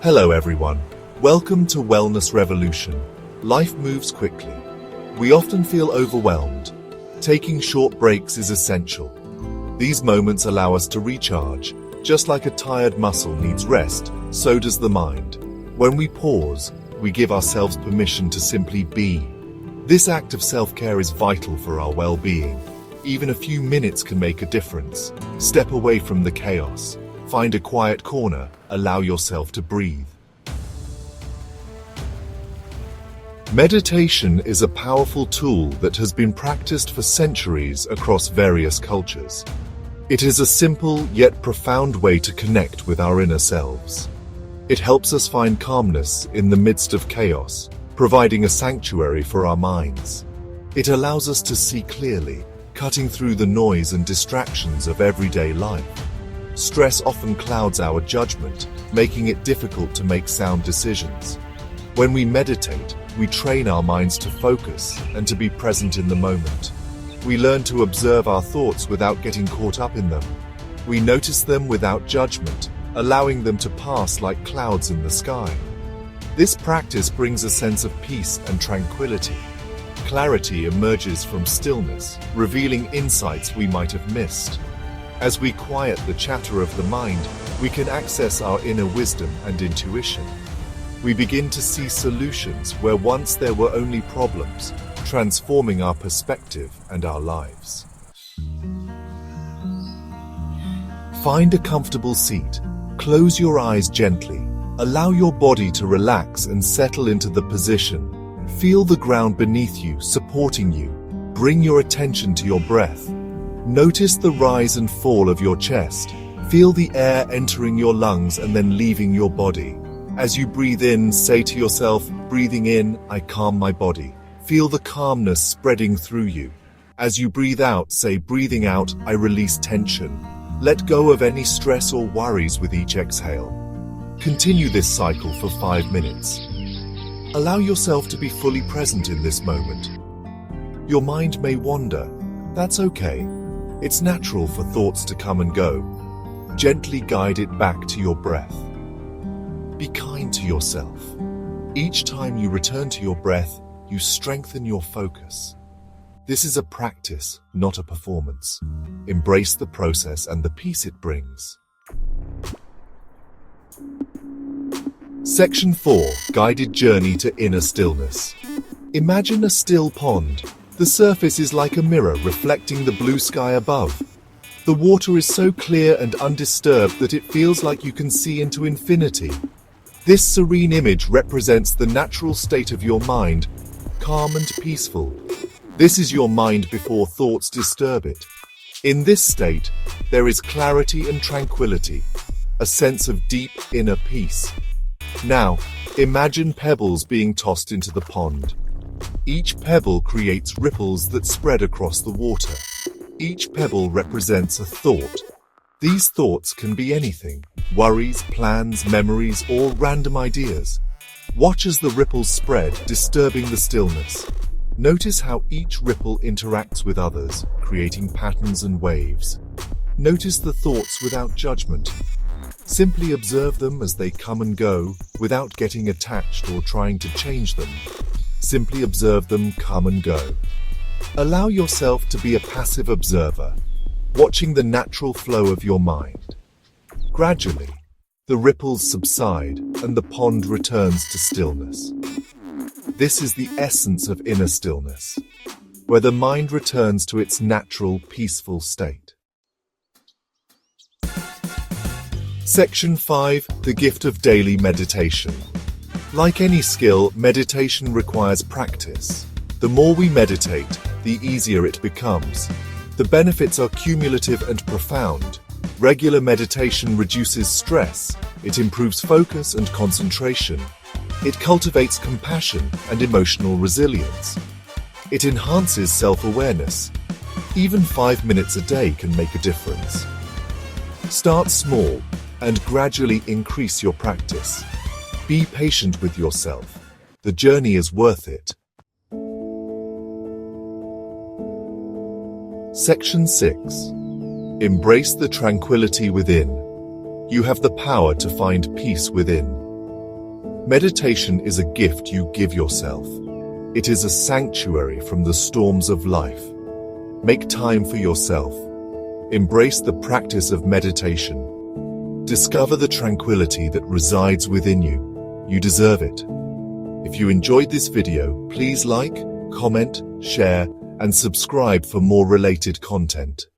Hello everyone. Welcome to Wellness Revolution. Life moves quickly. We often feel overwhelmed. Taking short breaks is essential. These moments allow us to recharge. Just like a tired muscle needs rest, so does the mind. When we pause, we give ourselves permission to simply be. This act of self-care is vital for our well-being. Even a few minutes can make a difference. Step away from the chaos. Find a quiet corner. Allow yourself to breathe. Meditation is a powerful tool that has been practiced for centuries across various cultures. It is a simple yet profound way to connect with our inner selves. It helps us find calmness in the midst of chaos, providing a sanctuary for our minds. It allows us to see clearly, cutting through the noise and distractions of everyday life. Stress often clouds our judgment, making it difficult to make sound decisions. When we meditate, we train our minds to focus and to be present in the moment. We learn to observe our thoughts without getting caught up in them. We notice them without judgment, allowing them to pass like clouds in the sky. This practice brings a sense of peace and tranquility. Clarity emerges from stillness, revealing insights we might have missed. As we quiet the chatter of the mind, we can access our inner wisdom and intuition. We begin to see solutions where once there were only problems, transforming our perspective and our lives. Find a comfortable seat. Close your eyes gently. Allow your body to relax and settle into the position. Feel the ground beneath you, supporting you. Bring your attention to your breath. Notice the rise and fall of your chest. Feel the air entering your lungs and then leaving your body. As you breathe in, say to yourself, breathing in, I calm my body. Feel the calmness spreading through you. As you breathe out, say, breathing out, I release tension. Let go of any stress or worries with each exhale. Continue this cycle for 5 minutes. Allow yourself to be fully present in this moment. Your mind may wander. That's okay. It's natural for thoughts to come and go. Gently guide it back to your breath. Be kind to yourself. Each time you return to your breath, you strengthen your focus. This is a practice, not a performance. Embrace the process and the peace it brings. Section 4. Guided Journey to Inner Stillness. Imagine a still pond. The surface is like a mirror reflecting the blue sky above. The water is so clear and undisturbed that it feels like you can see into infinity. This serene image represents the natural state of your mind, calm and peaceful. This is your mind before thoughts disturb it. In this state, there is clarity and tranquility, a sense of deep inner peace. Now, imagine pebbles being tossed into the pond. Each pebble creates ripples that spread across the water. Each pebble represents a thought. These thoughts can be anything: worries, plans, memories, or random ideas. Watch as the ripples spread, disturbing the stillness. Notice how each ripple interacts with others, creating patterns and waves. Notice the thoughts without judgment. Simply observe them as they come and go, without getting attached or trying to change them. Simply observe them come and go. Allow yourself to be a passive observer, watching the natural flow of your mind. Gradually, the ripples subside and the pond returns to stillness. This is the essence of inner stillness, where the mind returns to its natural, peaceful state. Section 5. The Gift of Daily Meditation. Like any skill, meditation requires practice. The more we meditate, the easier it becomes. The benefits are cumulative and profound. Regular meditation reduces stress, it improves focus and concentration. It cultivates compassion and emotional resilience. It enhances self-awareness. Even 5 minutes a day can make a difference. Start small and gradually increase your practice. Be patient with yourself. The journey is worth it. Section 6. Embrace the tranquility within. You have the power to find peace within. Meditation is a gift you give yourself. It is a sanctuary from the storms of life. Make time for yourself. Embrace the practice of meditation. Discover the tranquility that resides within you. You deserve it. If you enjoyed this video, please like, comment, share, and subscribe for more related content.